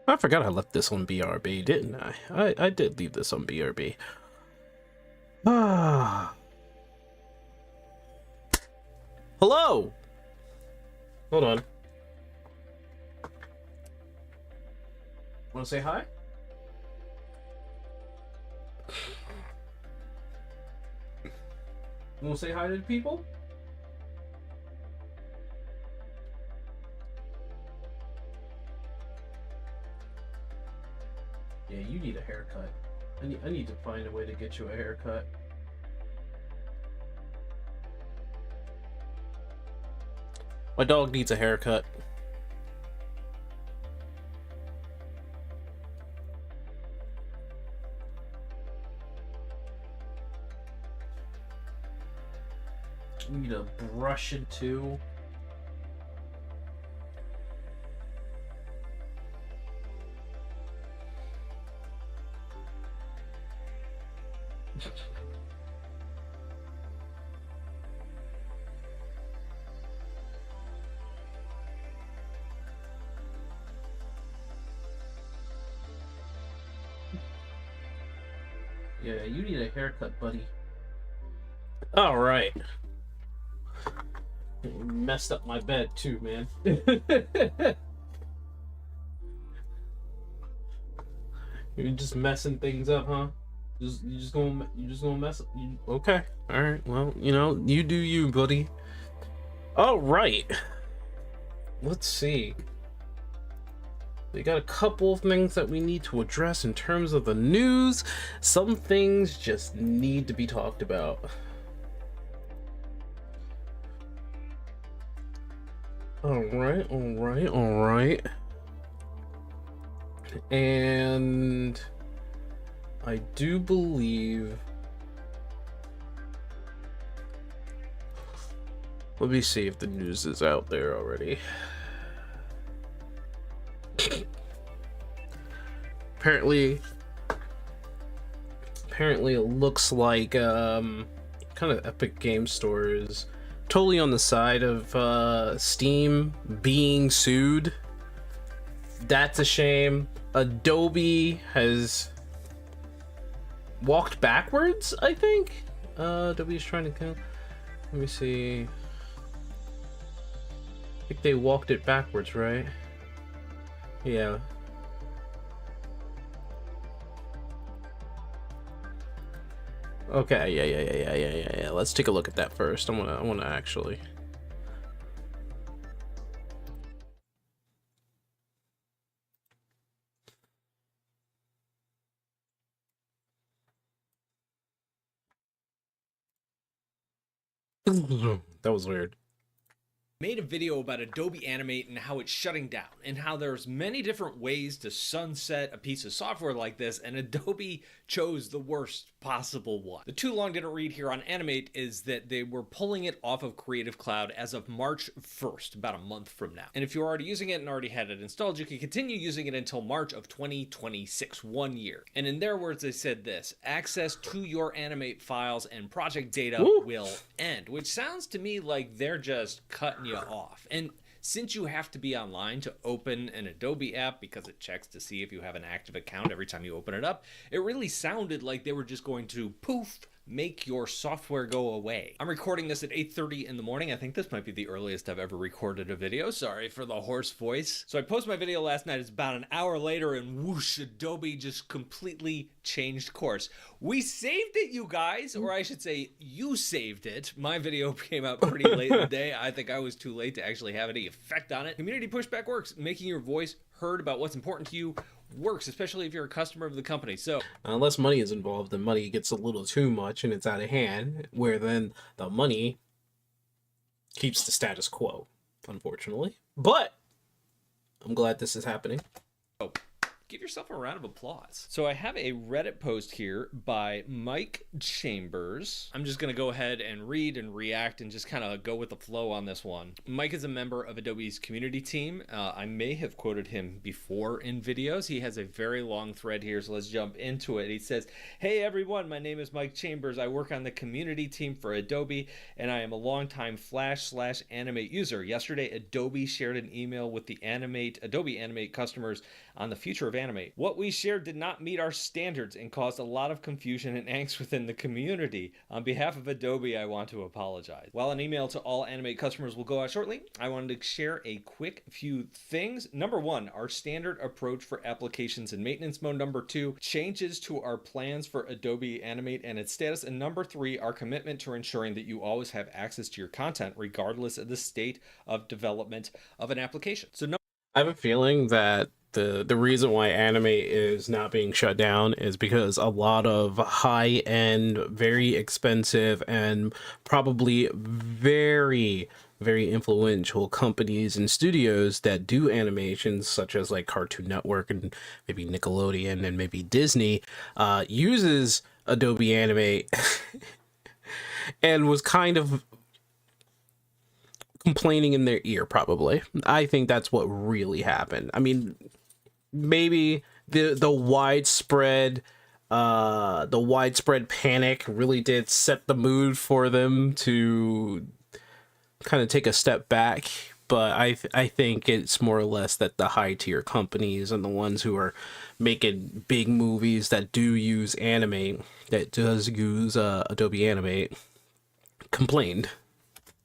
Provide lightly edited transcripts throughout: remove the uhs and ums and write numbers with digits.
I forgot I left this on BRB, didn't I? I did leave this on BRB. Ah. Hello! Hold on. Wanna say hi? You wanna say hi to the people? Yeah, you need a haircut. I need to find a way to get you a haircut. My dog needs a haircut. Need to brush it too. Yeah, you need a haircut, buddy. All right. You messed up my bed too, man. You're just messing things up, huh? You just gonna mess up. Okay. All right. Well, you know, you do you, buddy. All right. Let's see. We got a couple of things that we need to address in terms of the news. Some things just need to be talked about. All right. And I do believe... Let me see if the news is out there already. Apparently it looks like kind of Epic Game Store is totally on the side of Steam being sued. That's a shame. Adobe has walked backwards, I think. Adobe's trying to kill. Let me see. I think they walked it backwards, right? Yeah. Okay, yeah. Let's take a look at that first. I wanna actually. That was weird. Made a video about Adobe Animate and how it's shutting down, and how there's many different ways to sunset a piece of software like this, and Adobe chose the worst possible one. The too long didn't read here on Animate is that they were pulling it off of Creative Cloud as of March 1st, about a month from now. And if you're already using it and already had it installed, you can continue using it until March of 2026, 1 year. And in their words, they said this: access to your Animate files and project data will end, which sounds to me like they're just cutting you off. And since you have to be online to open an Adobe app because it checks to see if you have an active account every time you open it up, it really sounded like they were just going to poof, make your software go away. I'm recording this at 8:30 in the morning. I think this might be the earliest I've ever recorded a video. Sorry for the hoarse voice. So I posted my video last night. It's about an hour later and whoosh, Adobe just completely changed course. We saved it, you guys, or I should say you saved it. My video came out pretty late in the day. I think I was too late to actually have any effect on it. Community pushback works. Making your voice heard about what's important to you works, especially if you're a customer of the company. So unless money is involved, then money gets a little too much and it's out of hand, where then the money keeps the status quo, unfortunately. But I'm glad this is happening. give yourself a round of applause. So I have a Reddit post here by Mike Chambers. I'm just going to go ahead and read and react and just kind of go with the flow on this one. Mike is a member of Adobe's community team. I may have quoted him before in videos. He has a very long thread here, so let's jump into it. He says, "Hey everyone, my name is Mike Chambers. I work on the community team for Adobe, and I am a longtime Flash/Animate user. Yesterday, Adobe shared an email with the Adobe Animate customers on the future of Animate. What we shared did not meet our standards and caused a lot of confusion and angst within the community. On behalf of Adobe, I want to apologize. While an email to all Animate customers will go out shortly, I wanted to share a quick few things. Number one, our standard approach for applications in maintenance mode. Number two, changes to our plans for Adobe Animate and its status. And number three, our commitment to ensuring that you always have access to your content regardless of the state of development of an application." So I have a feeling that the reason why anime is not being shut down is because a lot of high-end, very expensive, and probably very, very influential companies and studios that do animations, such as like Cartoon Network and maybe Nickelodeon and maybe Disney, uses Adobe Animate and was kind of complaining in their ear, probably. I think that's what really happened. I mean, maybe the widespread panic really did set the mood for them to kind of take a step back, but I think it's more or less that the high tier companies and the ones who are making big movies that do use Animate, that does use Adobe Animate, complained.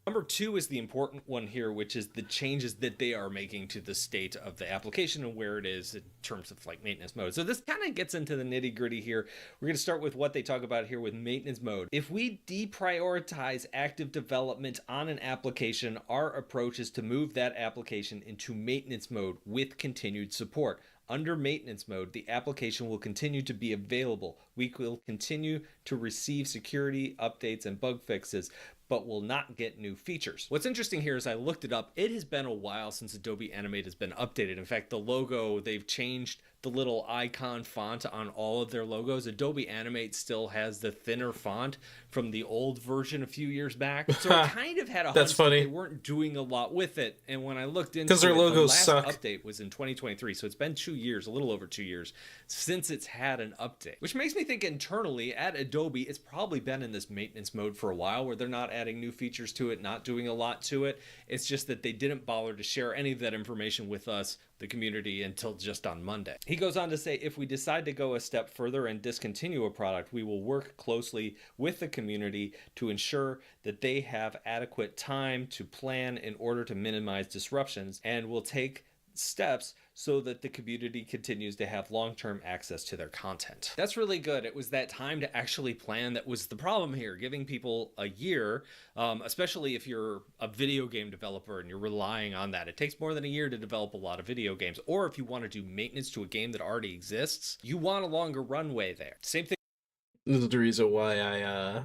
number two is the important one here, which is the changes that they are making to the state of the application and where it is in terms of like maintenance mode. So this kind of gets into the nitty gritty here. We're going to start with what they talk about here with maintenance mode. If we deprioritize active development on an application, our approach is to move that application into maintenance mode with continued support. Under maintenance mode, the application will continue to be available. We will continue to receive security updates and bug fixes, but will not get new features. What's interesting here is I looked it up. It has been a while since Adobe Animate has been updated. In fact, the logo, they've changed the little icon font on all of their logos. Adobe Animate still has the thinner font from the old version a few years back. So I kind of had a That's hunch funny. that they weren't doing a lot with it. And when I looked into Because their it, logos the last suck. update was in 2023. So it's been 2 years, a little over 2 years, since it's had an update. Which makes me think internally at Adobe, it's probably been in this maintenance mode for a while where they're not adding new features to it, not doing a lot to it. It's just that they didn't bother to share any of that information with us, the community, until just on Monday. He goes on to say, if we decide to go a step further and discontinue a product, we will work closely with the community to ensure that they have adequate time to plan in order to minimize disruptions, and will take steps so that the community continues to have long-term access to their content. That's really good. It was that time to actually plan that was the problem here, giving people a year, especially if you're a video game developer and you're relying on that. It takes more than a year to develop a lot of video games, or if you want to do maintenance to a game that already exists, you want a longer runway there. Same thing. This is the reason why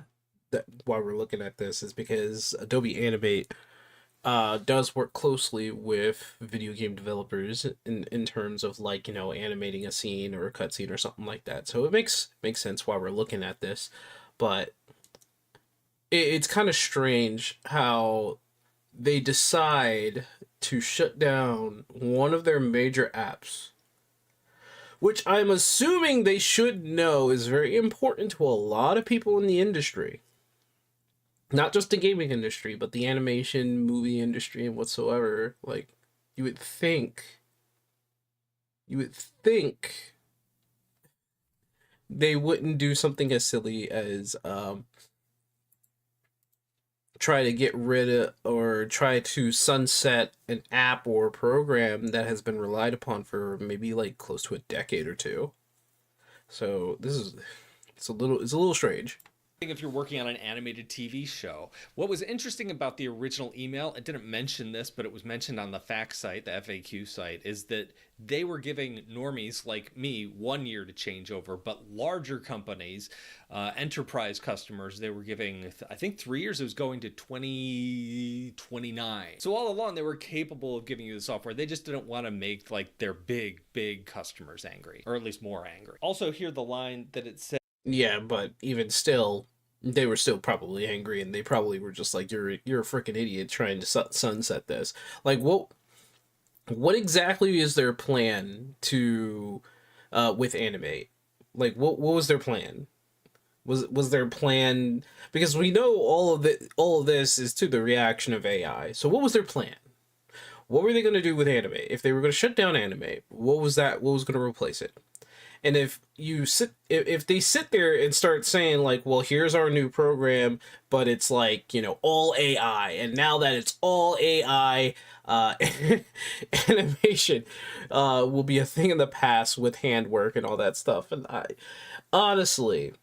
why we're looking at this, is because Adobe Animate does work closely with video game developers in terms of, like, you know, animating a scene or a cutscene or something like that. So it makes sense why we're looking at this, but it's kind of strange how they decide to shut down one of their major apps, which I'm assuming they should know is very important to a lot of people in the industry. Not just the gaming industry, but the animation, movie industry, and whatsoever. Like, you would think they wouldn't do something as silly as try to get rid of or try to sunset an app or program that has been relied upon for maybe like close to a decade or two. So it's a little strange. if you're working on an animated TV show. What was interesting about the original email, it didn't mention this, but it was mentioned on the fact site, the FAQ site, is that they were giving normies like me 1 year to change over, but larger companies, enterprise customers, they were giving, I think 3 years. It was going to 2029. So all along, they were capable of giving you the software. They just didn't want to make like their big customers angry, or at least more angry. Also, hear the line that it said, Yeah, but even still, they were still probably angry, and they probably were just like, you're a freaking idiot trying to sunset this. Like, what exactly is their plan to with Animate? Like, what was their plan? Was their plan, because we know all of this is to the reaction of AI. So what was their plan? What were they going to do with Animate? If they were going to shut down Animate, what was going to replace it? And if they sit there and start saying like, well, here's our new program, but it's like, all AI, and now that it's all AI, animation will be a thing in the past with handwork and all that stuff. And honestly,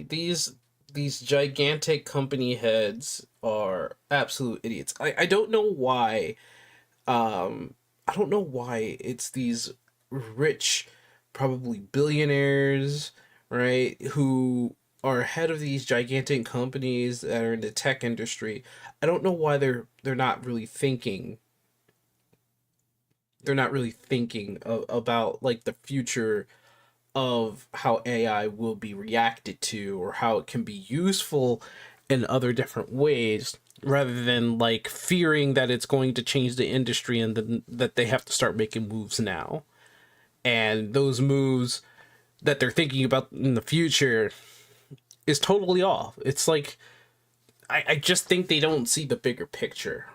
these gigantic company heads are absolute idiots. I don't know why. I don't know why it's these rich, probably billionaires, right, who are head of these gigantic companies that are in the tech industry. I don't know why they're not really thinking. They're not really thinking about like the future of how AI will be reacted to, or how it can be useful in other different ways, rather than like fearing that it's going to change the industry and then that they have to start making moves now. And those moves that they're thinking about in the future is totally off. It's like, I just think they don't see the bigger picture.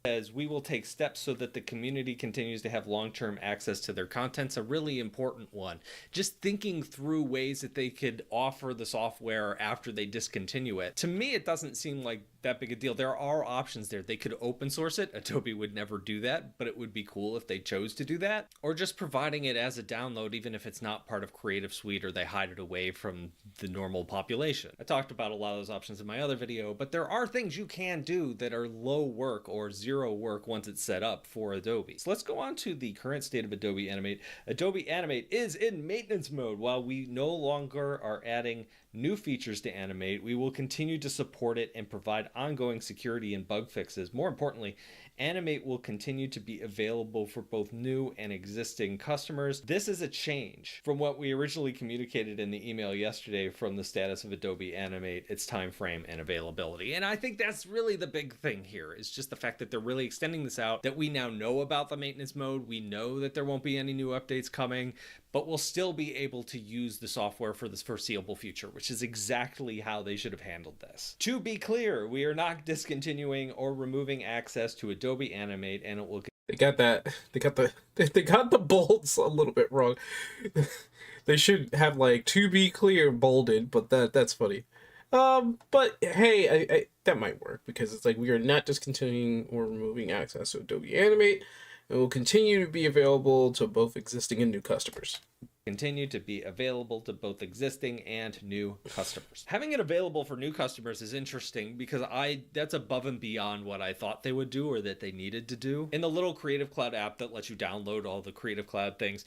As we will take steps so that the community continues to have long-term access to their content's a really important one. Just thinking through ways that they could offer the software after they discontinue it. To me, it doesn't seem like that big a deal. There are options there. They could open source it. Adobe would never do that, but it would be cool if they chose to do that. Or just providing it as a download, even if it's not part of Creative Suite or they hide it away from the normal population. I talked about a lot of those options in my other video, but there are things you can do that are low work or zero work once it's set up for Adobe. So let's go on to the current state of Adobe Animate. Adobe Animate is in maintenance mode. While we no longer are adding new features to Animate, we will continue to support it and provide ongoing security and bug fixes. More importantly, Animate will continue to be available for both new and existing customers. This is a change from what we originally communicated in the email yesterday from the status of Adobe Animate, its time frame and availability. And I think that's really the big thing here, is just the fact that they're really extending this out, that we now know about the maintenance mode. We know that there won't be any new updates coming, but we'll still be able to use the software for this foreseeable future, which is exactly how they should have handled this. To be clear, we are not discontinuing or removing access to Adobe Animate, and it will... They got the bolds a little bit wrong. They should have like "to be clear" bolded, but that's funny. But hey, I that might work, because it's like, we are not discontinuing or removing access to Adobe Animate. It will continue to be available to both existing and new customers. Continue to be available to both existing and new customers. Having it available for new customers is interesting, because that's above and beyond what I thought they would do or that they needed to do. In the little Creative Cloud app that lets you download all the Creative Cloud things,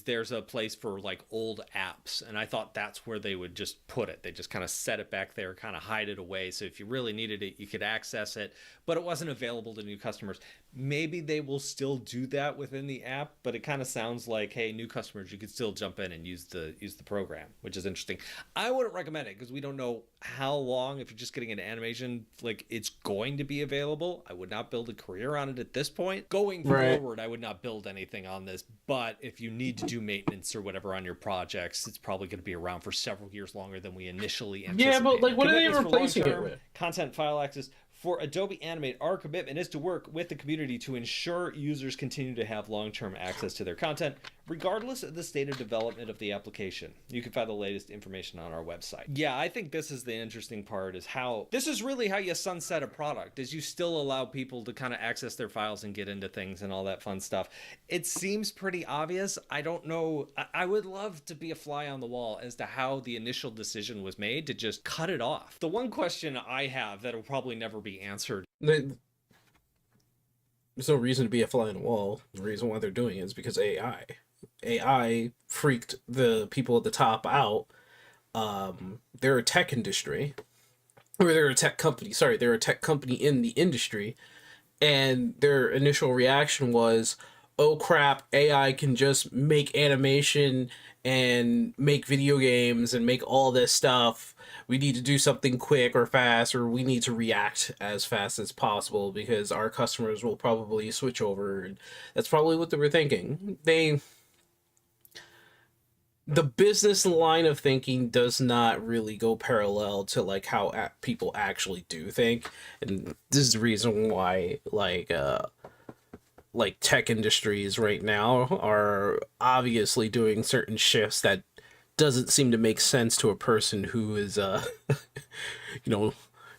there's a place for like old apps, and I thought that's where they would just put it. They just kind of set it back there, kind of hide it away, so if you really needed it, you could access it, but it wasn't available to new customers. Maybe they will still do that within the app, but it kind of sounds like, hey, new customers, you could still jump in and use the program, which is interesting. I wouldn't recommend it, because we don't know how long, if you're just getting into animation, like, it's going to be available. I would not build a career on it at this point. Going forward, I would not build anything on this, but if you need to do maintenance or whatever on your projects, it's probably going to be around for several years longer than we initially anticipated. Yeah, but like, what are they replacing it with? Content file access For Adobe Animate, our commitment is to work with the community to ensure users continue to have long-term access to their content, regardless of the state of development of the application. You can find the latest information on our website. Yeah, I think this is the interesting part, is how this is really how you sunset a product, is you still allow people to kind of access their files and get into things and all that fun stuff. It seems pretty obvious. I don't know. I would love to be a fly on the wall as to how the initial decision was made to just cut it off. The one question I have that will probably never be answered. There's no reason to be a fly on the wall. The reason why they're doing it is because AI freaked the people at the top out. They're a tech industry, or they're a tech company. Sorry, they're a tech company in the industry, and their initial reaction was, "Oh crap! AI can just make animation and make video games and make all this stuff. We need to do something quick or fast, or we need to react as fast as possible because our customers will probably switch over." And that's probably what they were thinking. The business line of thinking does not really go parallel to like how people actually do think, and this is the reason why like tech industries right now are obviously doing certain shifts that doesn't seem to make sense to a person who is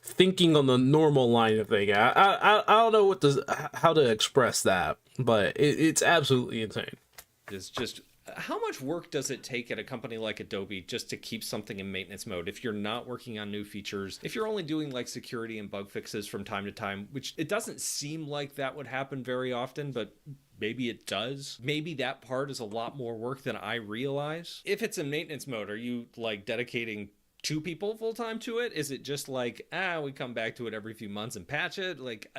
thinking on the normal line of thinking. I don't know how to express that, but it's absolutely insane. It's just, how much work does it take at a company like Adobe just to keep something in maintenance mode if you're not working on new features, if you're only doing like security and bug fixes from time to time, which it doesn't seem like that would happen very often, but maybe it does. Maybe that part is a lot more work than I realize. If it's in maintenance mode, are you like dedicating 2 people full time to it? Is it just like, we come back to it every few months and patch it? Like,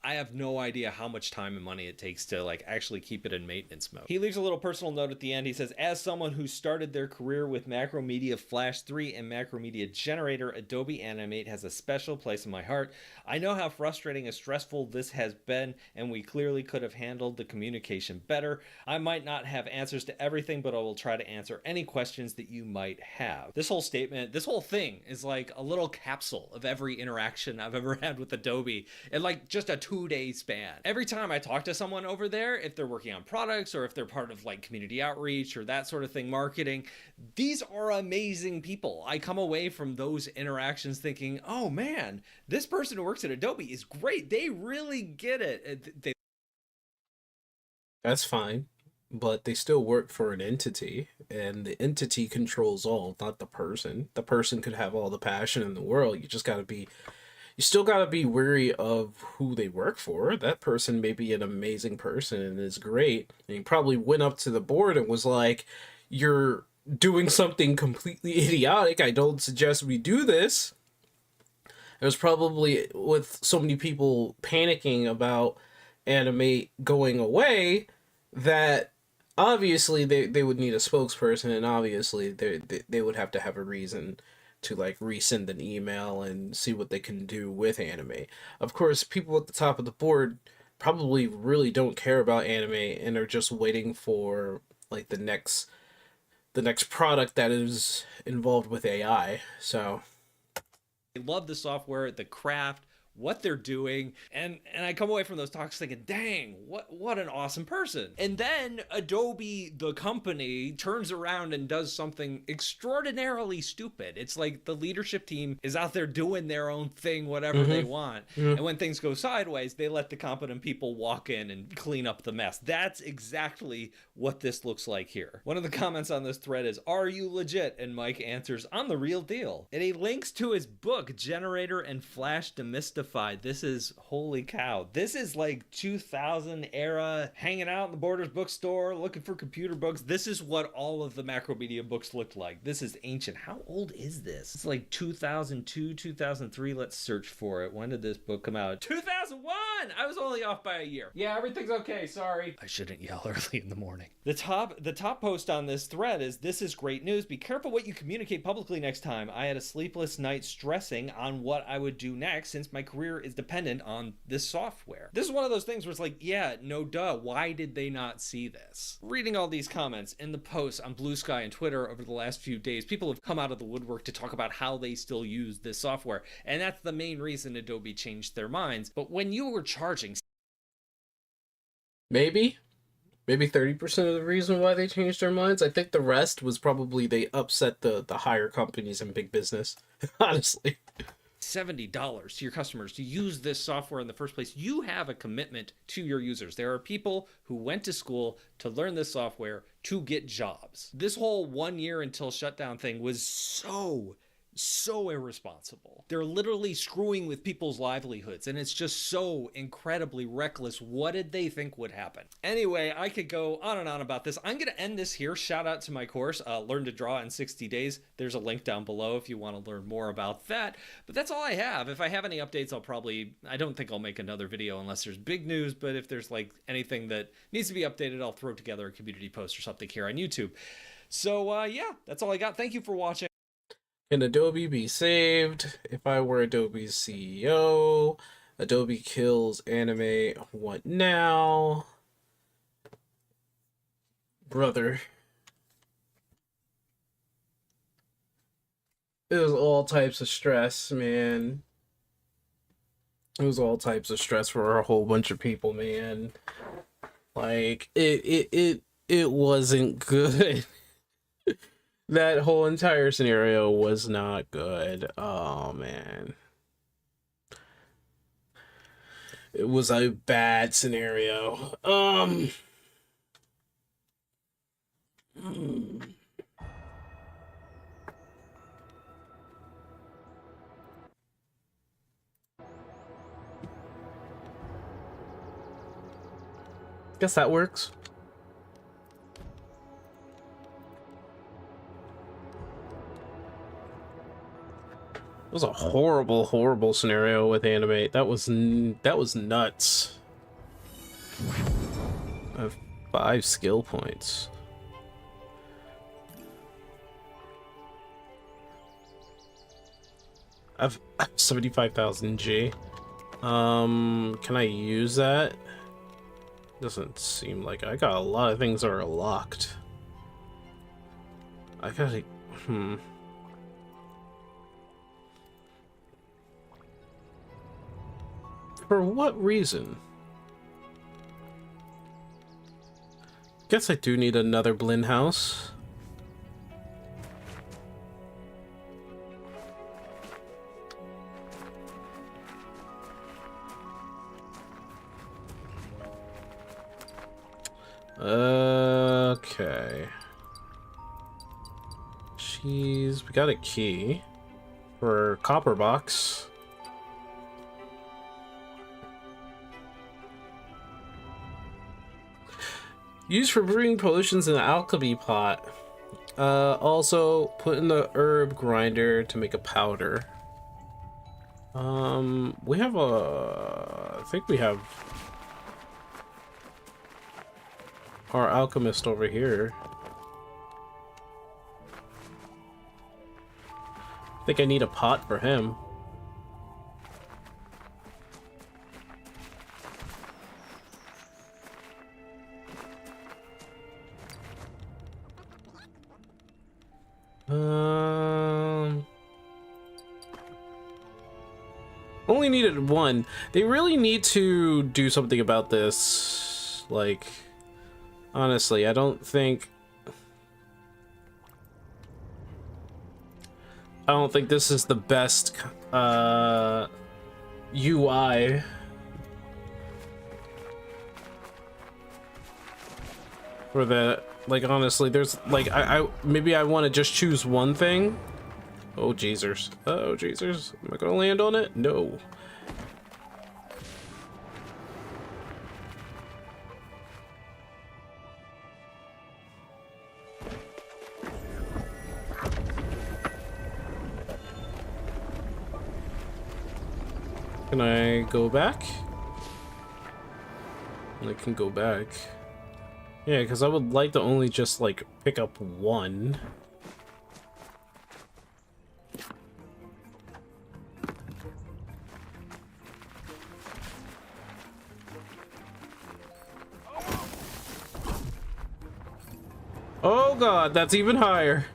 I have no idea how much time and money it takes to like actually keep it in maintenance mode. He leaves a little personal note at the end. He says, as someone who started their career with Macromedia Flash 3 and Macromedia Generator, Adobe Animate has a special place in my heart. I know how frustrating and stressful this has been, and we clearly could have handled the communication better. I might not have answers to everything, but I will try to answer any questions that you might have. This whole statement, this whole thing is like a little capsule of every interaction I've ever had with Adobe in like just a 2-day span. Every time I talk to someone over there, if they're working on products or if they're part of like community outreach or that sort of thing, marketing, these are amazing people. I come away from those interactions thinking, oh man, this person who works at Adobe is great. They really get it. That's fine, but they still work for an entity, and the entity controls all, not the person. The person could have all the passion in the world. You still gotta be wary of who they work for. That person may be an amazing person and is great, and he probably went up to the board and was like, "You're doing something completely idiotic. I don't suggest we do this." It was probably, with so many people panicking about Animate going away, that obviously they would need a spokesperson, and obviously they would have to have a reason to like resend an email and see what they can do with Animate. Of course, people at the top of the board probably really don't care about Animate and are just waiting for like the next product that is involved with AI. So I love the software, the craft, what they're doing, and I come away from those talks thinking, dang, what an awesome person. And then Adobe, the company, turns around and does something extraordinarily stupid. It's like the leadership team is out there doing their own thing, whatever they want. And when things go sideways, they let the competent people walk in and clean up the mess. That's exactly what this looks like here. One of the comments on this thread is, "Are you legit?" And Mike answers, "I'm the real deal." And he links to his book, Generator and Flash Demystified. This is, holy cow, this is like 2000 era, hanging out in the Borders bookstore looking for computer books. This is what all of the Macromedia books looked like. This is ancient. How old is this? It's like 2002, 2003. Let's search for it. When did this book come out? 2001. I was only off by a year. Yeah, everything's okay. Sorry. I shouldn't yell early in the morning. The top post on this thread is, "This is great news. Be careful what you communicate publicly next time. I had a sleepless night stressing on what I would do next since my career career is dependent on this software. This is one of those things where it's like, yeah, no duh, why did they not see this? Reading all these comments in the posts on Blue Sky and Twitter over the last few days, people have come out of the woodwork to talk about how they still use this software, and that's the main reason Adobe changed their minds. But when you were charging Maybe 30% of the reason why they changed their minds. I think the rest was probably they upset the higher companies and big business. Honestly, $70 to your customers to use this software in the first place, you have a commitment to your users. There are people who went to school to learn this software to get jobs. This whole 1 year until shutdown thing was so irresponsible. They're literally screwing with people's livelihoods, and it's just so incredibly reckless. What did they think would happen? Anyway, I could go on and on about this. I'm going to end this here. Shout out to my course, Learn to Draw in 60 Days. There's a link down below if you want to learn more about that. But that's all I have. If I have any updates, I don't think I'll make another video unless there's big news, but if there's like anything that needs to be updated, I'll throw together a community post or something here on YouTube. So yeah, that's all I got. Thank you for watching. Can Adobe be saved? If I were Adobe's CEO, Adobe kills anime. What now? Brother. It was all types of stress, man. It was all types of stress for a whole bunch of people, man. Like, it wasn't good. That whole entire scenario was not good. Oh, man. It was a bad scenario. Guess that works. It was a horrible scenario with anime. That was nuts. I have 5 skill points. I've 75,000 G. Can I use that? Doesn't seem like I got a lot of things that are locked. I gotta For what reason? Guess I do need another Blinn house. Okay. Jeez, we got a key for copper box. Used for brewing potions in the alchemy pot. Also put in the herb grinder to make a powder. We have I think we have our alchemist over here. I think I need a pot for him. Only needed 1. They really need to do something about this. Like, honestly, I don't think this is the best UI. For the, like, honestly, there's like maybe I want to just choose one thing. Oh Jesus. Oh Jesus. Am I gonna land on it? No. Can I go back? I can go back. Yeah, because I would like to only just, like, pick up 1. Oh god, that's even higher.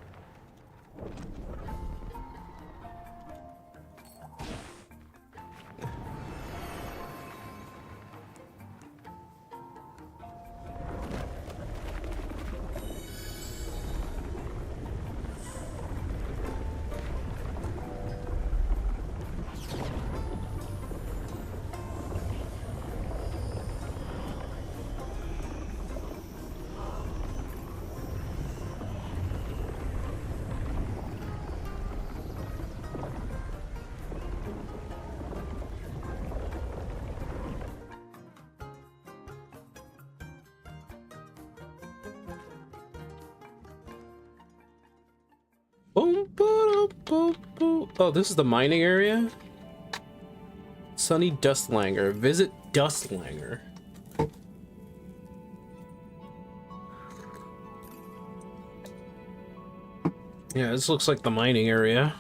Boom, boom, boom, boom. Oh, this is the mining area? Sunny Dustlanger. Visit Dustlanger. Yeah, this looks like the mining area.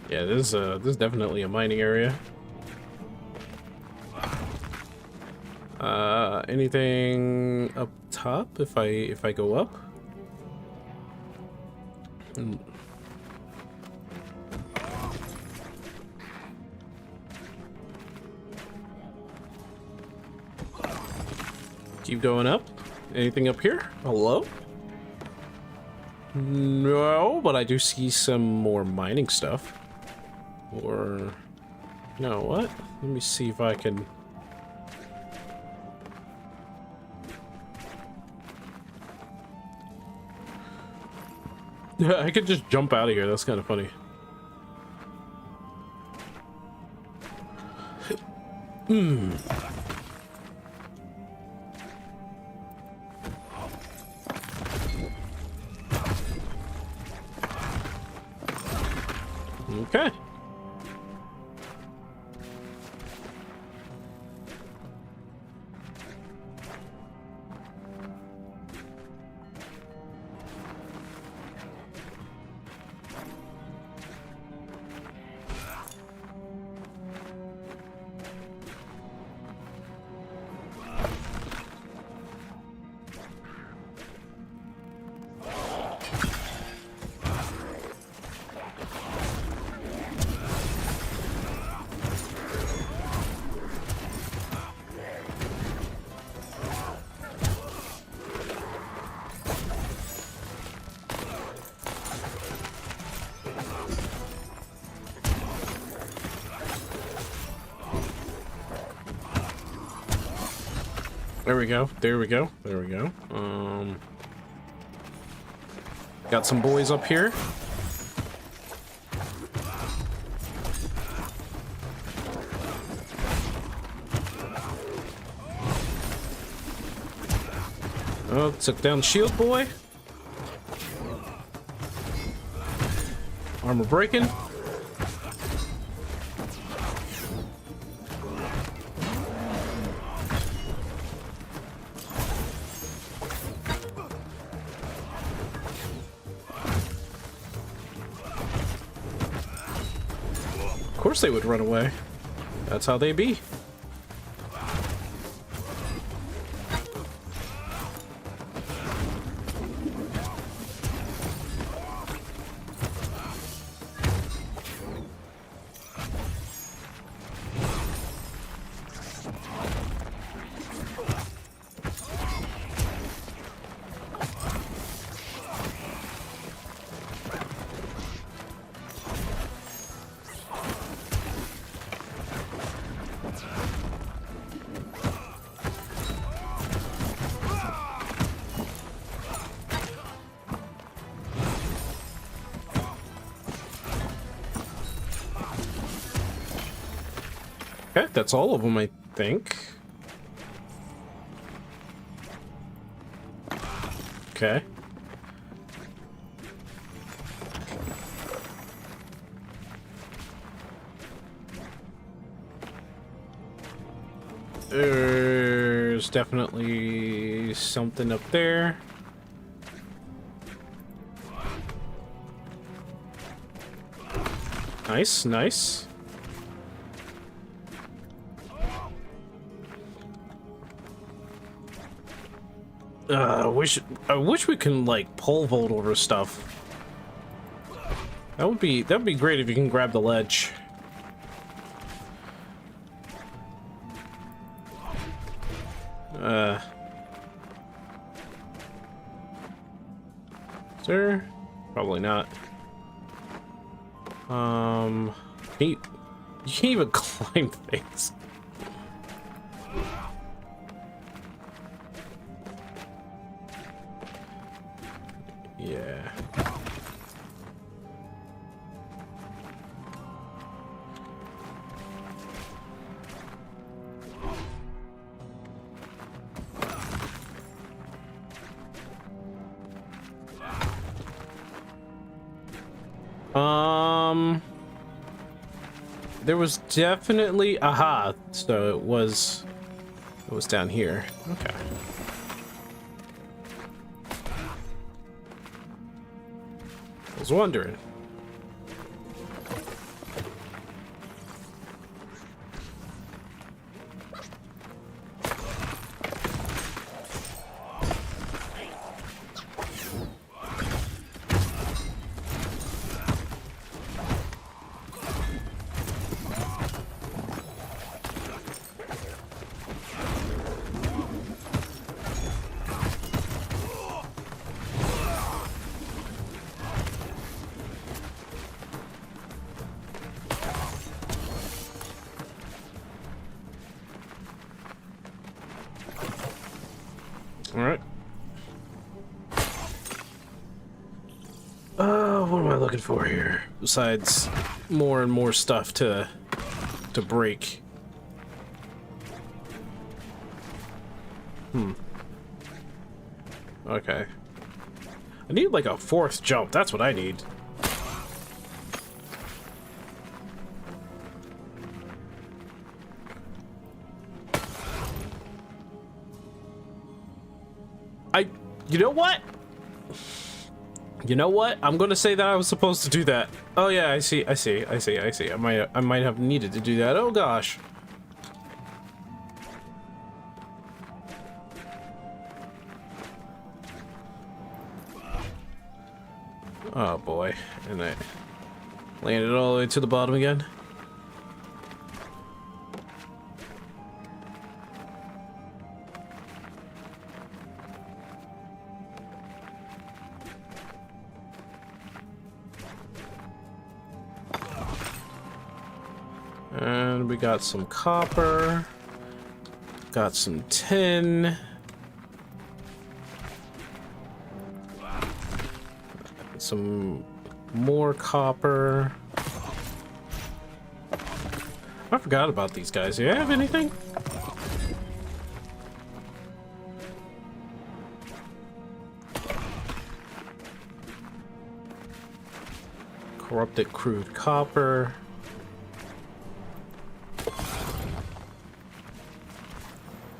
Yeah, this is definitely a mining area. Anything up top if I go up? Keep going up. Anything up here? Hello? No, but I do see some more mining stuff. Or... No, what? Let me see if I can... I could just jump out of here. That's kind of funny. Okay. There we go. There we go. There we go. Got some boys up here. Oh, took down shield boy. Armor breaking. Of course they would run away. That's how they be. Okay, that's all of them, I think. Okay. There's definitely something up there. Nice, nice. I wish we can like pole vault over stuff. That'd be great if you can grab the ledge. Sir? Probably not. You can't even climb things. Yeah. There was definitely aha, so it was down here. Okay. I was wondering. All right. What am I looking for here? Besides more and more stuff to break. Okay. I need like a fourth jump. That's what I need. You know what? You know what? I'm gonna say that I was supposed to do that. Oh yeah, I see. I might have needed to do that. Oh gosh. Oh boy. And I landed all the way to the bottom again. And we got some copper, got some tin, some more copper. I forgot about these guys. Do you have anything? Corrupted crude copper.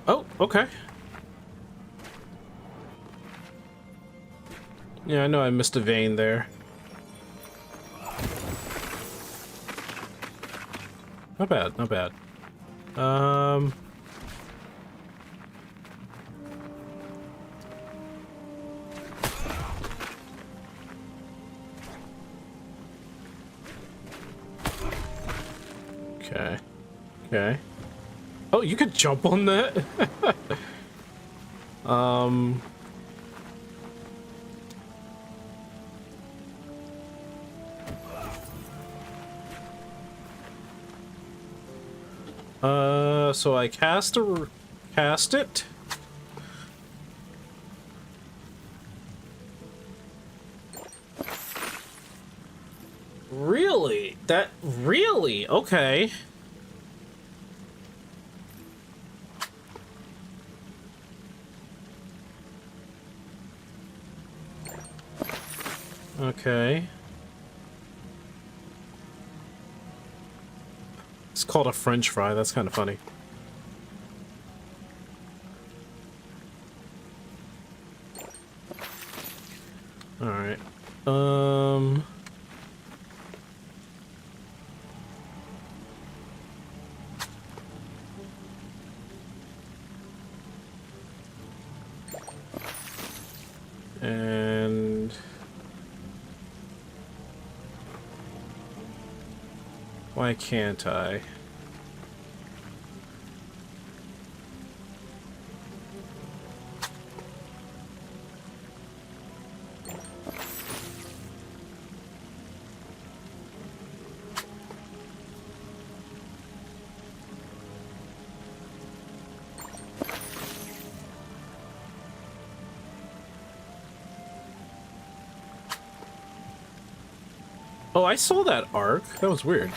Oh, okay. Yeah, I know I missed a vein there. Not bad, not bad. Okay. Okay. Oh, you could jump on that? So I cast it. Really? Really? Okay. Okay. It's called a French fry. That's kind of funny. And why can't I? Oh, I saw that arc. That was weird.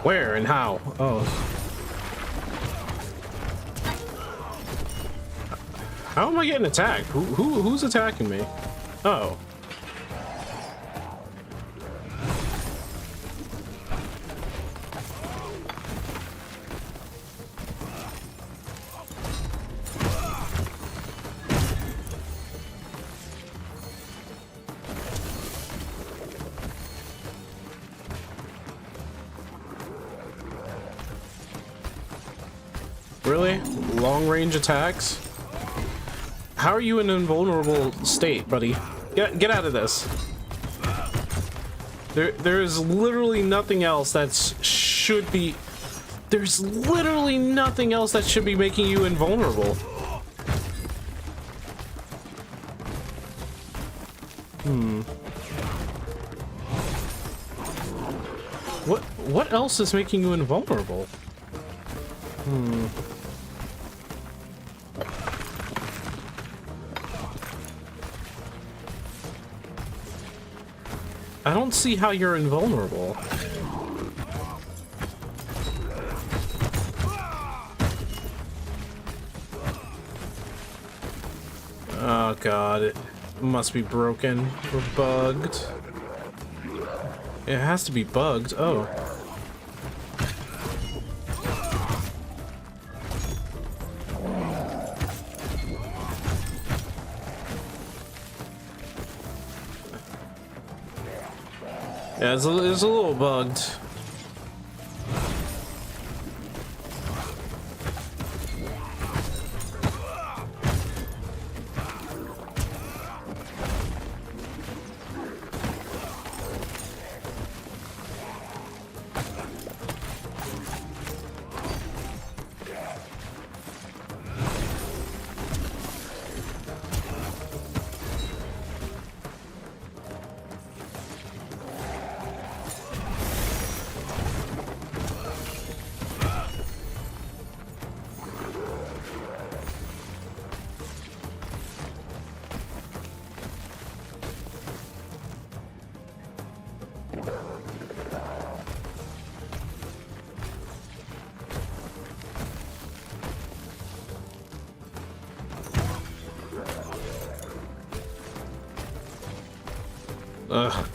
Where and how? Oh. How am I getting attacked? Who's attacking me? Oh. Really? Long-range attacks? How are you in an invulnerable state, buddy? Get out of this. There is literally nothing else that should be... There's literally nothing else that should be making you invulnerable. What else is making you invulnerable? I don't see how you're invulnerable. Oh god, it must be broken or bugged. It has to be bugged. Oh. Yeah, it's a little bugged. Ugh.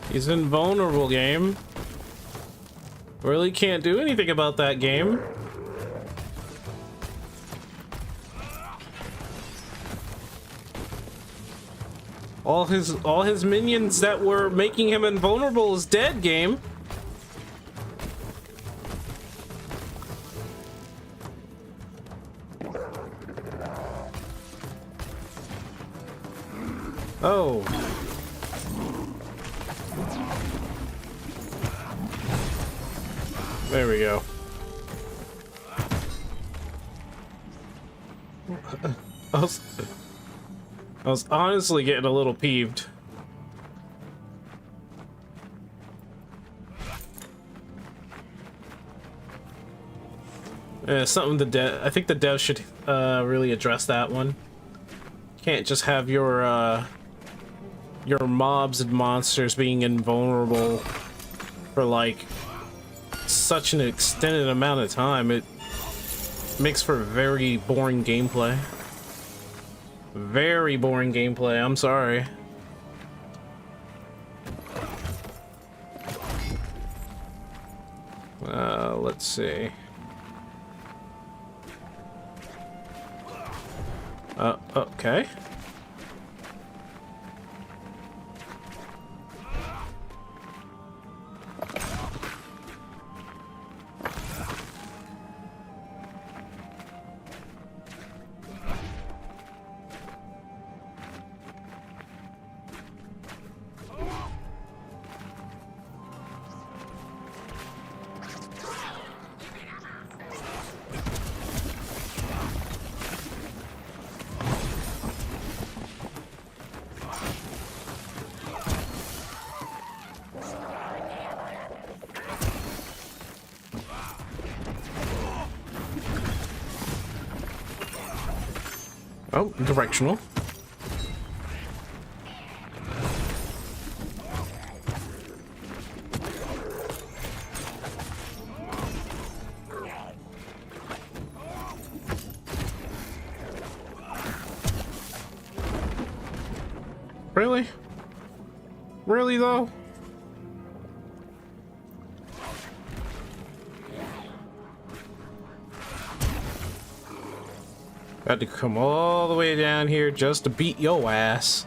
He's invulnerable, game. Really can't do anything about that, game. All his minions that were making him invulnerable is dead, game. Oh. There we go. I was honestly getting a little peeved. Something I think the dev should really address that one. Can't just have your mobs and monsters being invulnerable for like such an extended amount of time. It makes for very boring gameplay. Very boring gameplay, I'm sorry. Let's see. Okay. Oh, directional. Really? Really though? Had to come all the way down here just to beat your ass.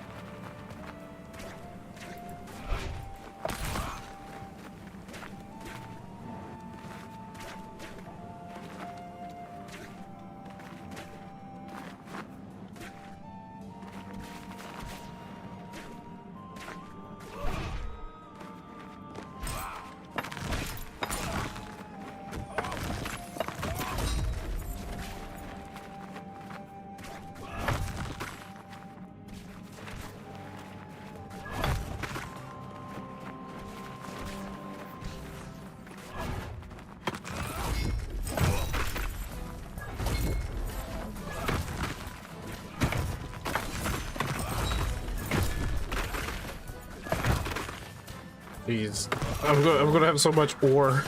Jeez, I'm gonna have so much ore.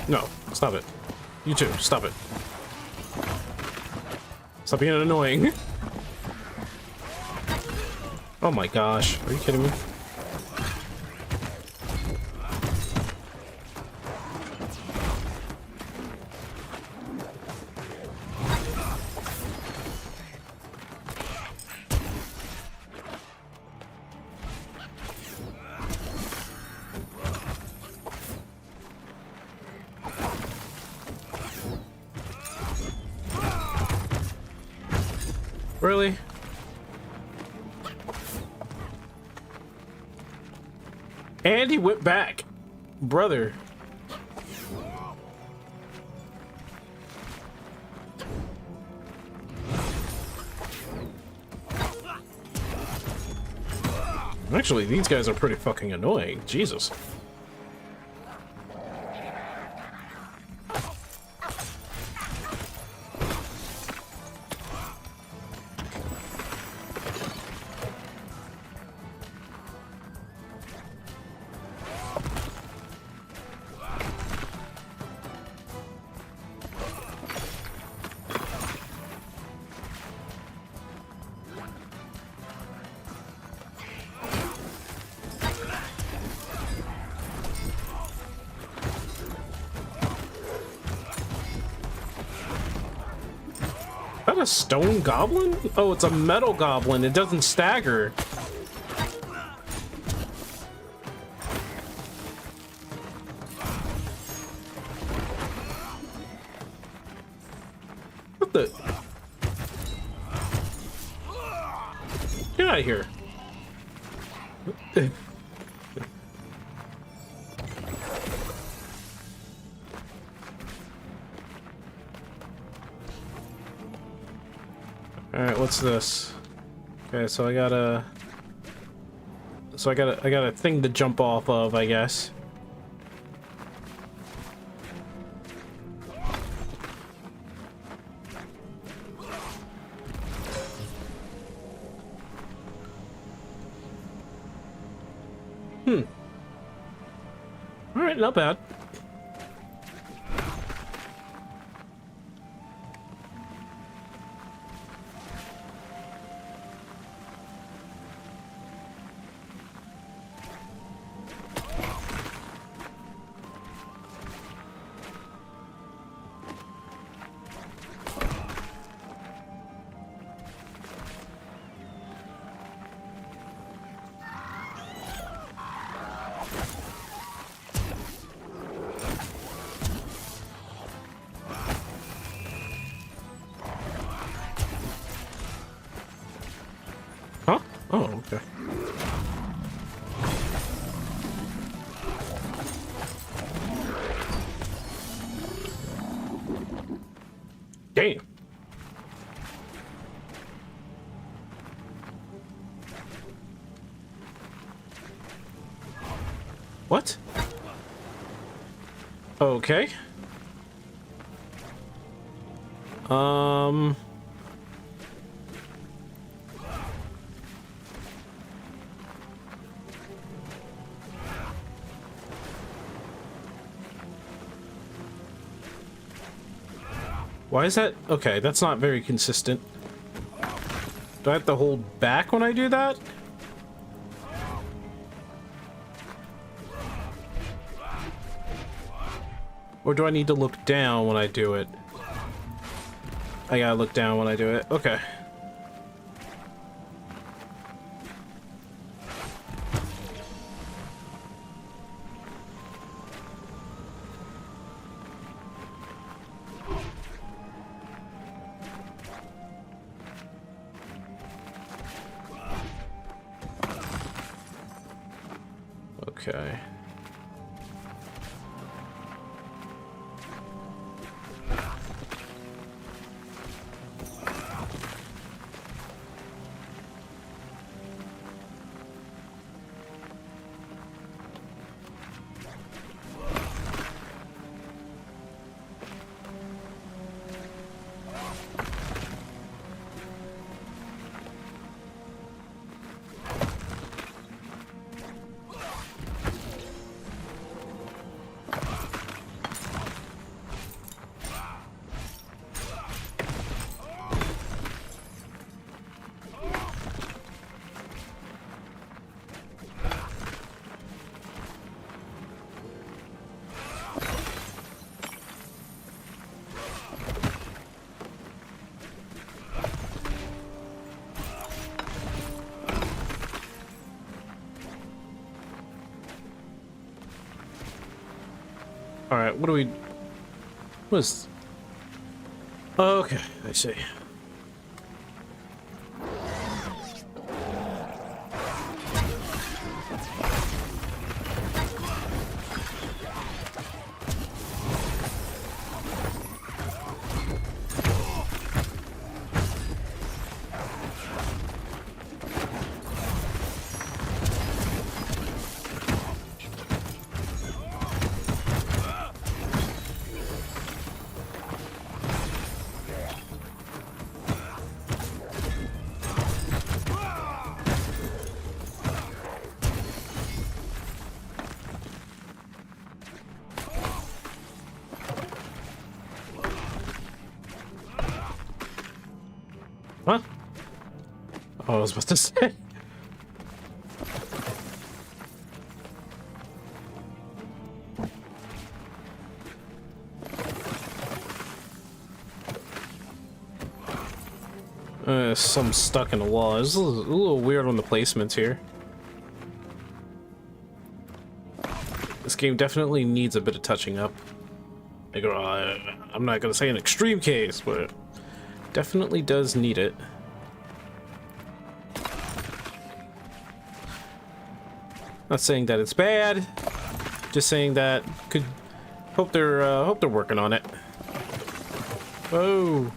No, stop it. You too, stop it. Stop being annoying. Oh my gosh, are you kidding me? Really? And he went back. Brother. Actually, these guys are pretty fucking annoying. Jesus. a stone goblin? Oh, it's a metal goblin. It doesn't stagger. What the? Get out of here. All right, what's this? Okay, so I got a thing to jump off of, I guess. All right, not bad. Huh? Oh, okay. Damn. What? Okay. Why is that? Okay, that's not very consistent. Do I have to hold back when I do that? Or do I need to look down when I do it? I gotta look down when I do it. Okay. Okay. All right, what do we... What is... Okay, I see. Huh? Oh, I was about to say. Some stuck in the wall. It's a little weird on the placements here. This game definitely needs a bit of touching up. Like, I'm not gonna say an extreme case, but definitely does need it. Not saying that it's bad, just saying that could hope they're working on it. Whoa.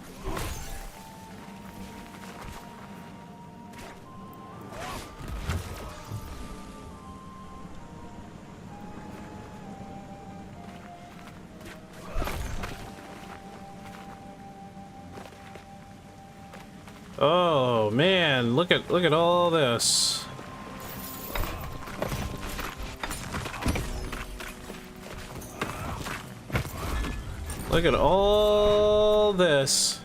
Oh man, look at all this. Look at all this.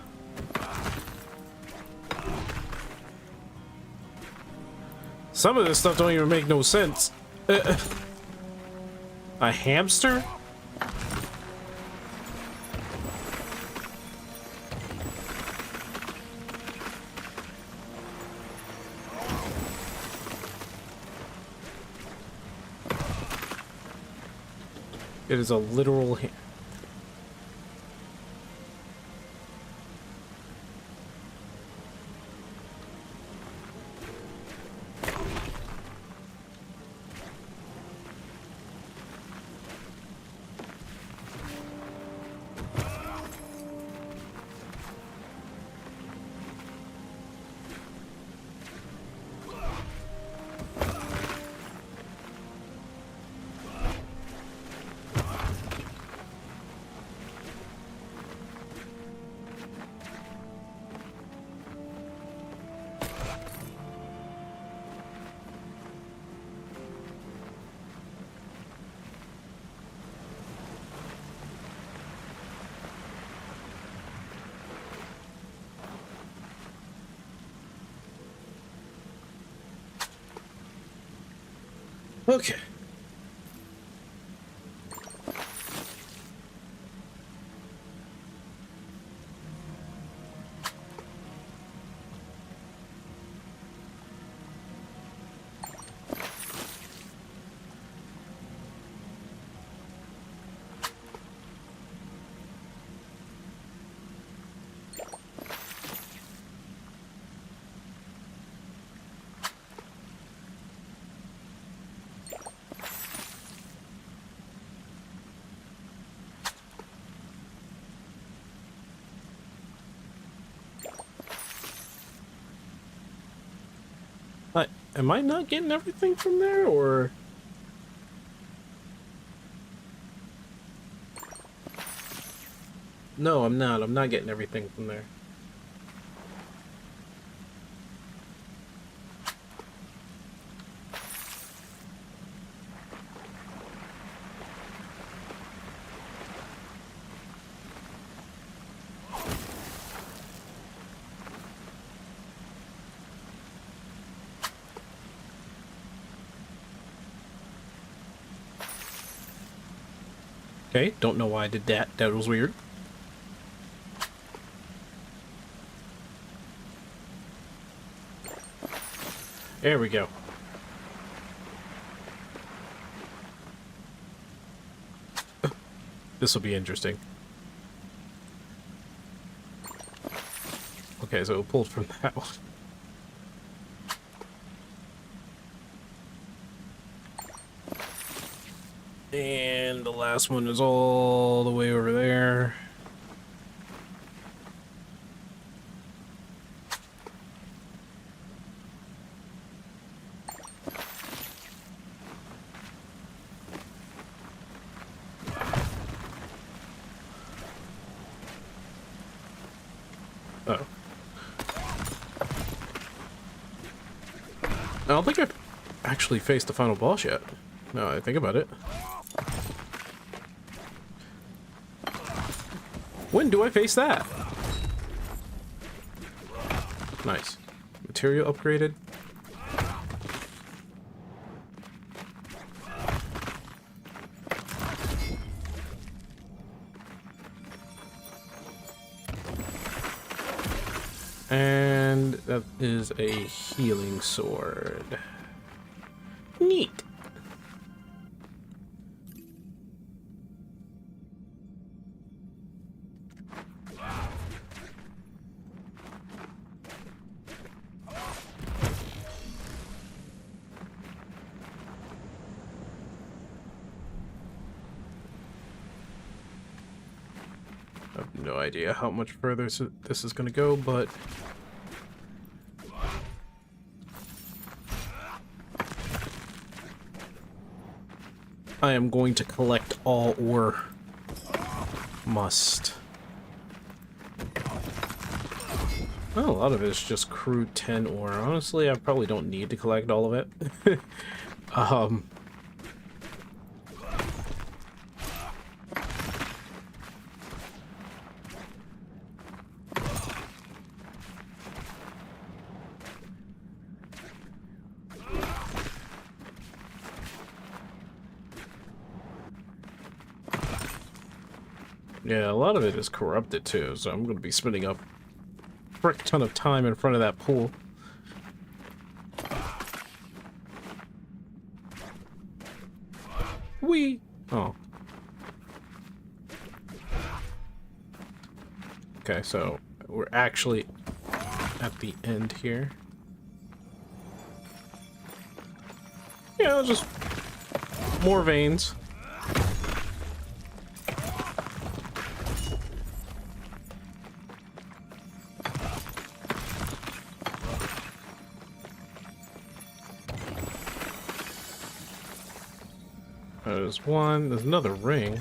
Some of this stuff don't even make no sense. A hamster? It is a literal Okay. Am I not getting everything from there, or? No, I'm not. I'm not getting everything from there. Okay, don't know why I did that. That was weird. There we go. This will be interesting. Okay, so it pulled from that one. And the last one is all the way over there. Oh. I don't think I've actually faced the final boss yet. No, I think about it. When do I face that? Nice. Material upgraded. And And that is a healing sword. Neat. I have no idea how much further this is going to go, but I am going to collect all ore. Must. Well, a lot of it is just crude 10 ore. Honestly, I probably don't need to collect all of it. Yeah, a lot of it is corrupted too, so I'm going to be spending a frick ton of time in front of that pool. Whee! Oh. Okay, so we're actually at the end here. Yeah, just more veins. There's one, there's another ring.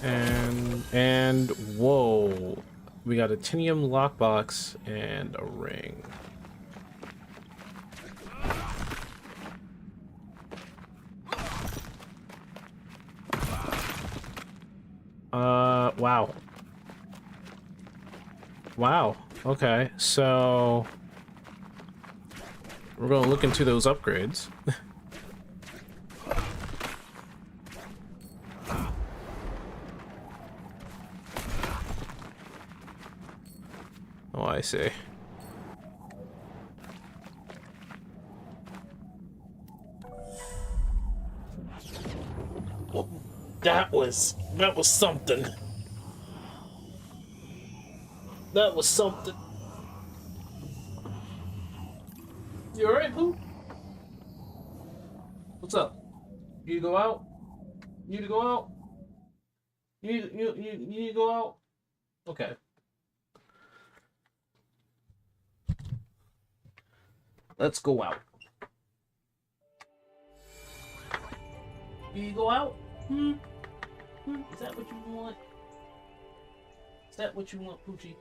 And whoa. We got a tinium lockbox and a ring. Wow. Wow. Okay, so we're gonna look into those upgrades. Oh, I see. Well, that was something. That was something. You alright, Pooh? What's up? You need to go out? You need to go out? You need to go out? Okay. Let's go out. You go out? Hmm? Is that what you want? Is that what you want, Poochie?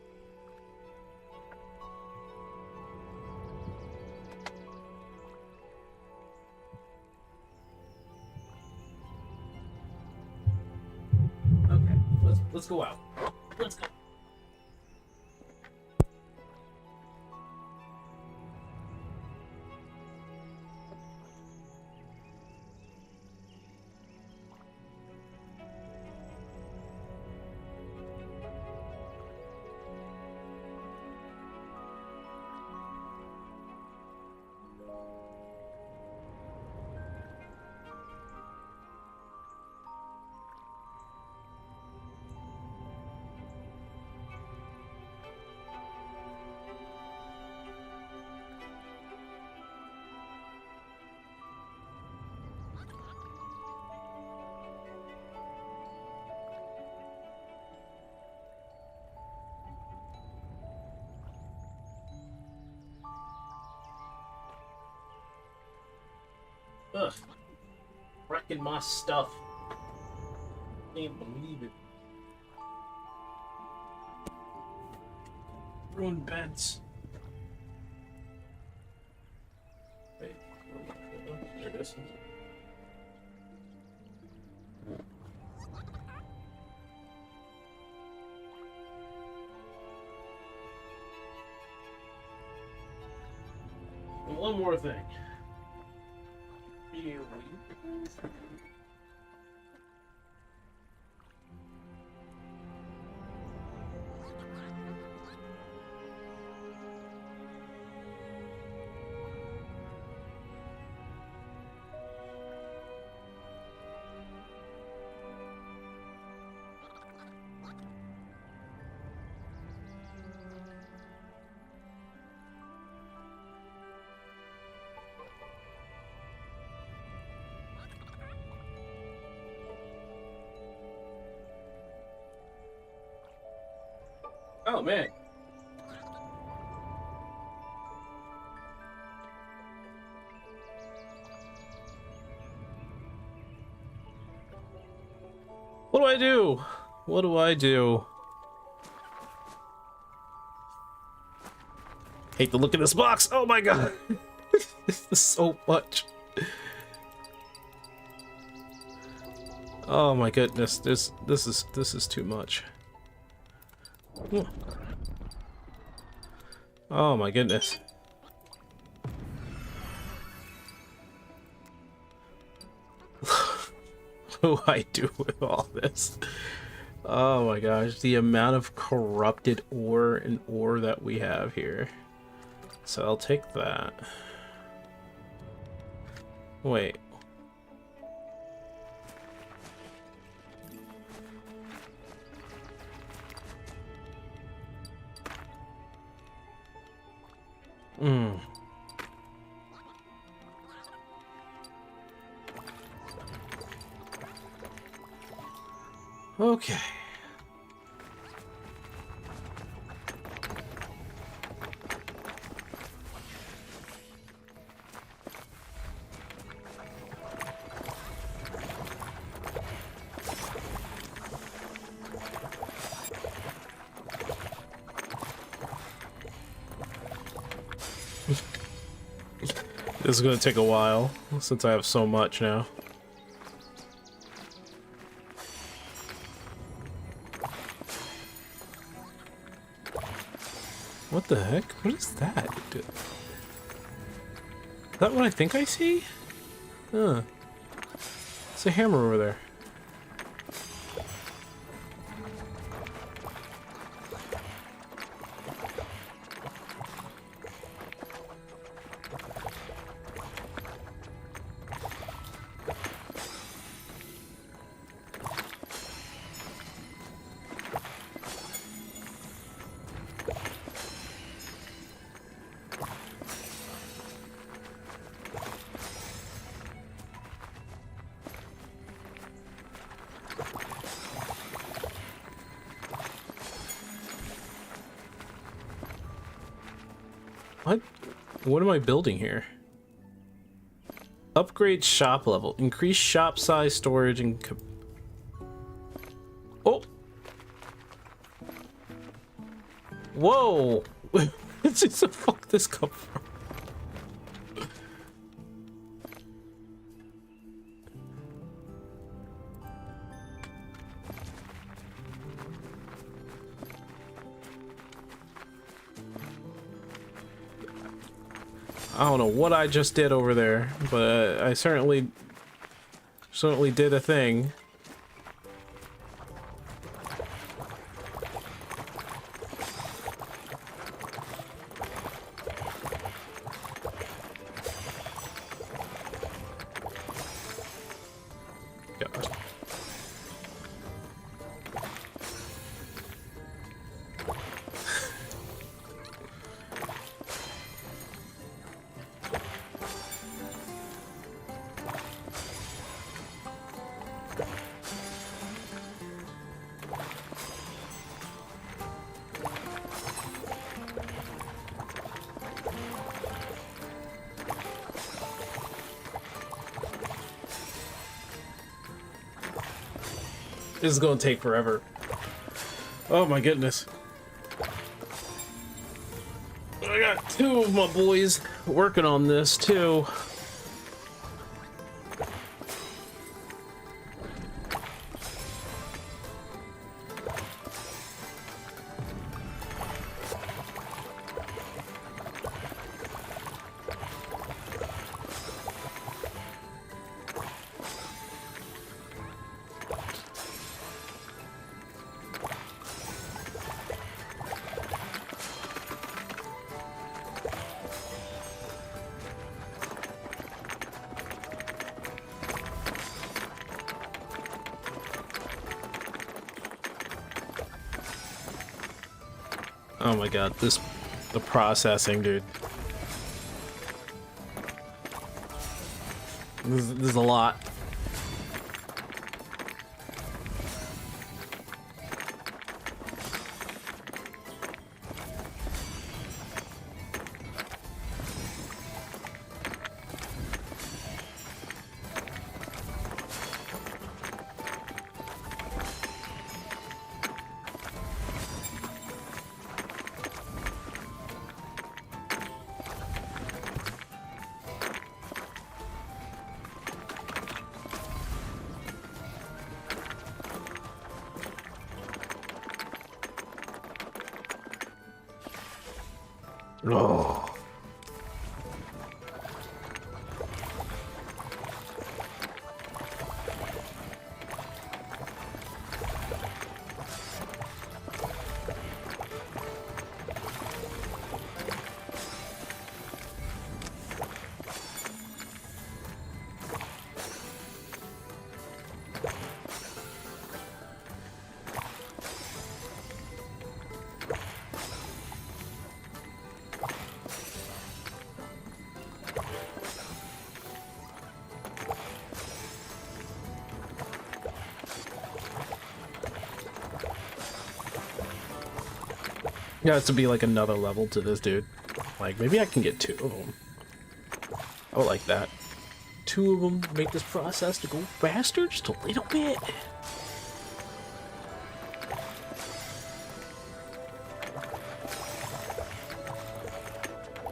Okay, let's go out. Let's go. Ugh. Wrecking my stuff. Can't believe it. Ruined beds. Wait, there it is. And one more thing. Here we go. Oh man. What do I do? What do I do? Hate the look of this box. Oh my god. This is so much. Oh my goodness. This is too much. Oh my goodness. What do I do with all this? Oh my gosh, the amount of corrupted ore and ore that we have here. So I'll take that. Wait. Okay. This is gonna take a while, since I have so much now. What the heck? What is that? Is that what I think I see? Huh. It's a hammer over there. What? What am I building here? Upgrade shop level. Increase shop size, storage, and... Oh! Whoa! Where did the fuck this come from? I don't know what I just did over there, but I certainly did a thing. God. This is gonna take forever. Oh my goodness. I got two of my boys working on this too. Oh my god, the processing, dude. This is a lot. Oh. Yeah, it's to be like another level to this dude. Like, maybe I can get 2 of them. I would like that. 2 of them make this process to go faster just a little bit.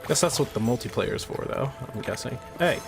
Guess that's what the multiplayer is for, though, I'm guessing. Hey.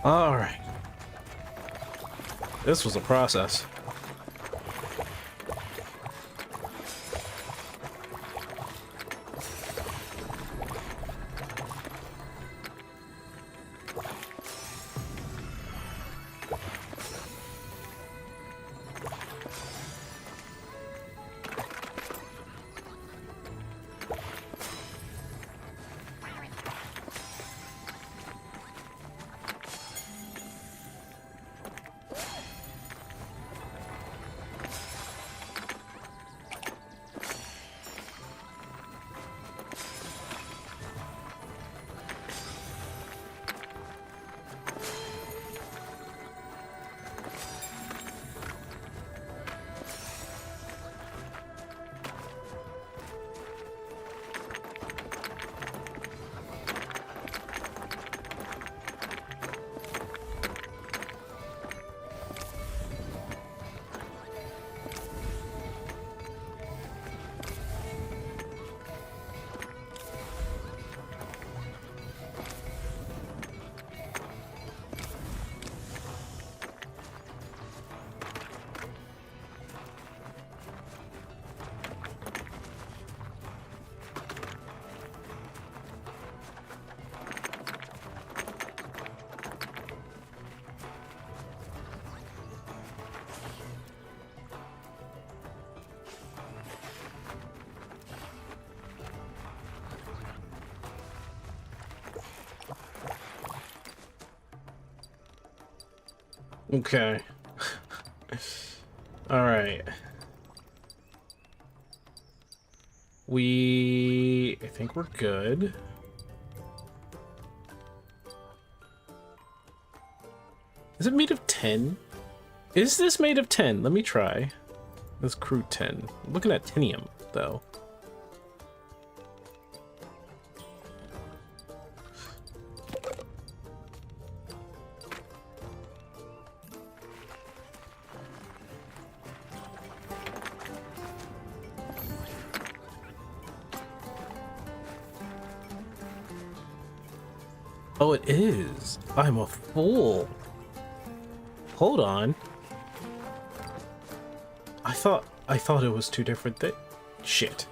All right. This was a process. Okay. All right. I think we're good. Is it made of tin? Is this made of tin? Let me try. This crude tin. I'm looking at tinium, though. Oh, it is. I'm a fool. Hold on. I thought it was 2 different things. Shit.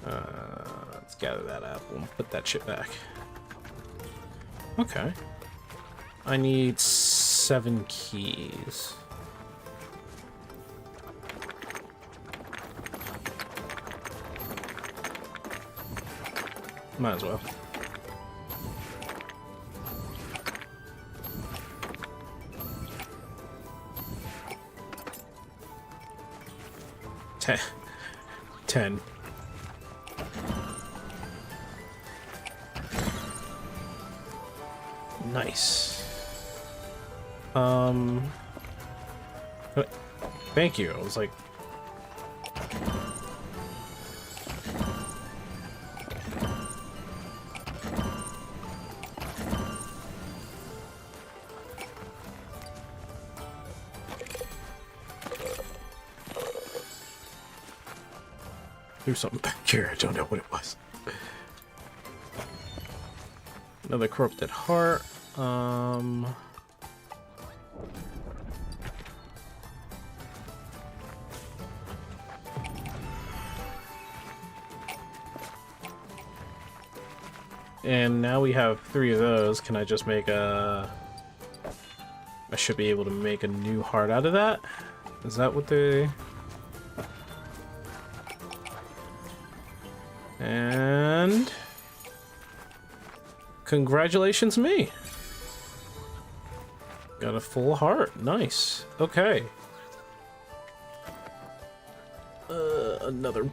Let's gather that up and put that shit back. Okay. I need 7 keys. Might as well. Ten. 10. Nice. Thank you. I was like, there's something back here. I don't know what it was. Another corrupted heart. And now we have 3 of those. Can I just make a... I should be able to make a new heart out of that? Is that what they... And... Congratulations me! Got a full heart. Nice. Okay. Another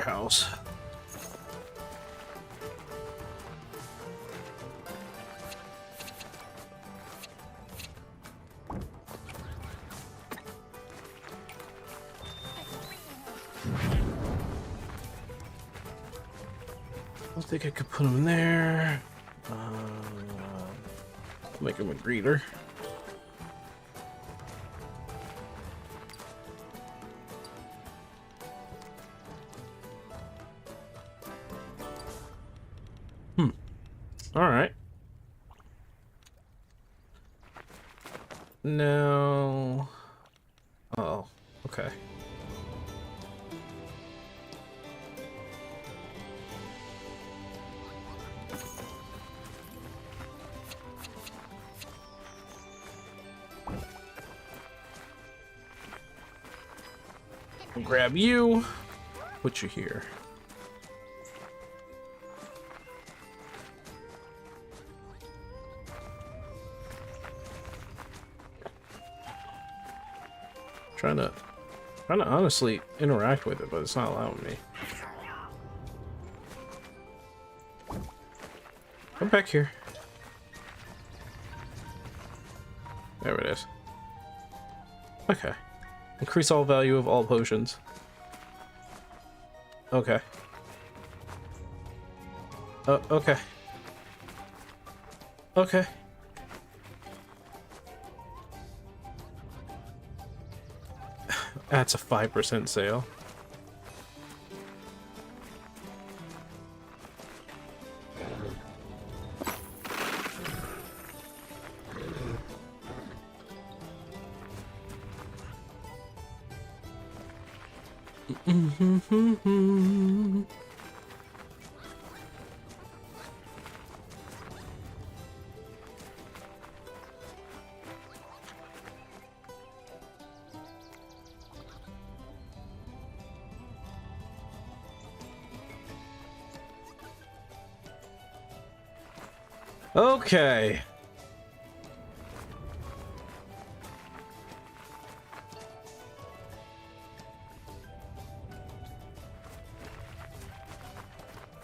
house. I think I could put him there. Make him a greeter. All right. No. Oh, okay. Grab you, put you here. Trying to honestly interact with it, but it's not allowing me. Come back here. There it is. Okay. Increase all value of all potions. Okay. Okay. Okay. That's a 5% sale. Okay.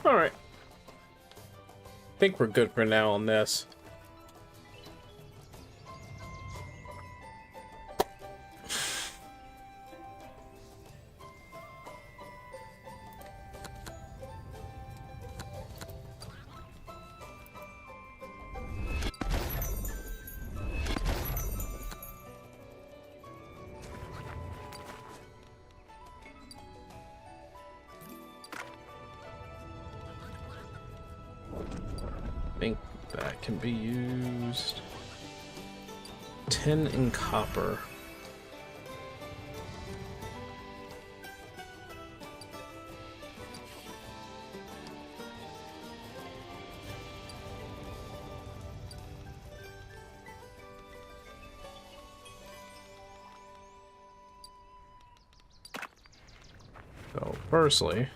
All right. I think we're good for now on this. Think that can be used. Tin and copper. So, firstly,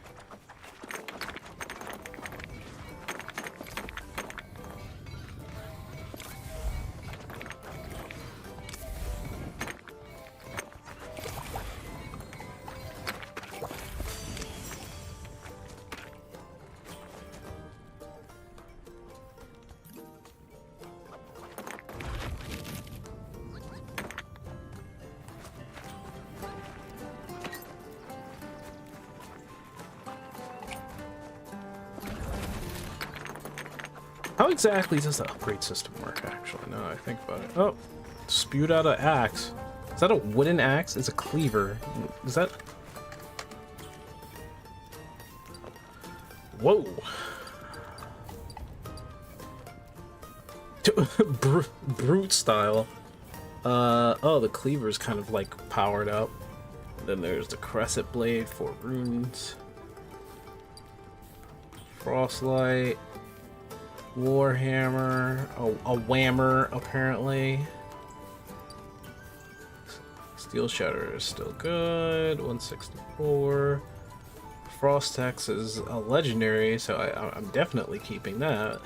How exactly does the upgrade system work, actually, now that I think about it? Oh, spewed out an axe. Is that a wooden axe? It's a cleaver. Is that... Whoa. Brute style. Oh, the cleaver's kind of like powered up. Then there's the crescent blade for runes. Frostlight. Warhammer. A whammer, apparently. Steel Shatter is still good. 164. Frost Hex is a legendary, so I'm definitely keeping that.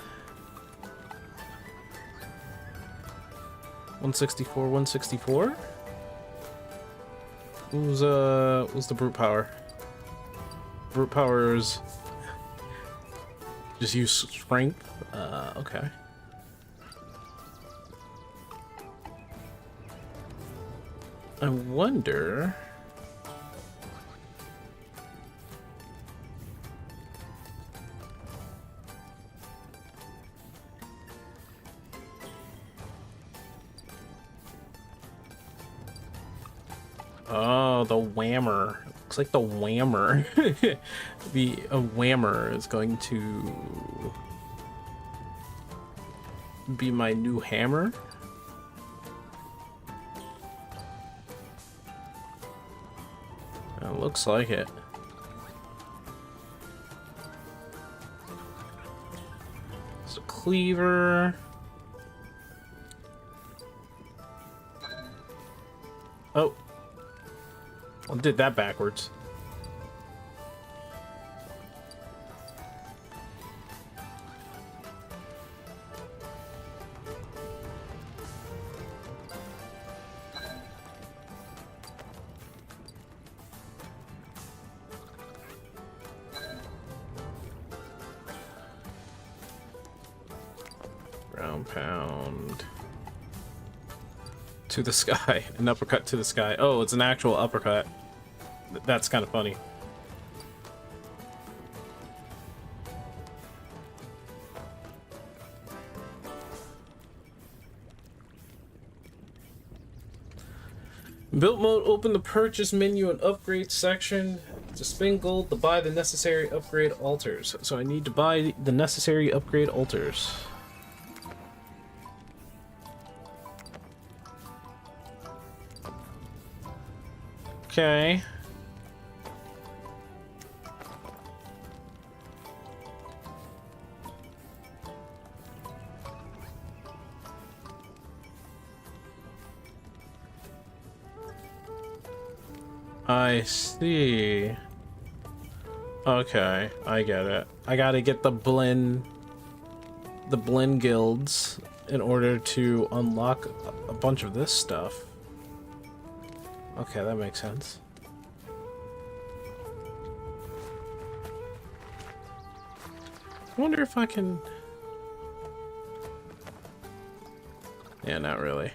164, 164? Who's the brute power? Brute powers just use strength. Okay. I wonder. Oh, the whammer. Looks like the whammer. A whammer is going to be my new hammer. It looks like it. It's a cleaver. Oh. I did that backwards. Ground pound. To the sky. An uppercut to the sky. Oh, it's an actual uppercut. That's kind of funny. Build mode, open the purchase menu and upgrade section. To spend gold to buy the necessary upgrade altars. So I need to buy the necessary upgrade altars. Okay. I see. Okay, I get it. I gotta get the blend guilds in order to unlock a bunch of this stuff. Okay, that makes sense. I wonder if I can... Yeah, not really.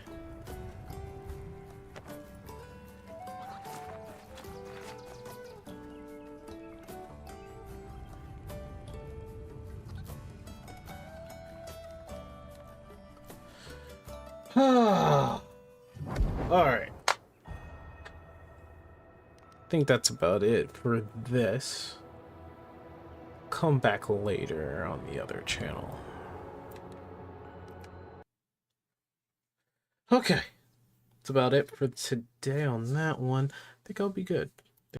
Alright. I think that's about it for this. Come back later on the other channel. Okay. That's about it for today on that one. I think I'll be good.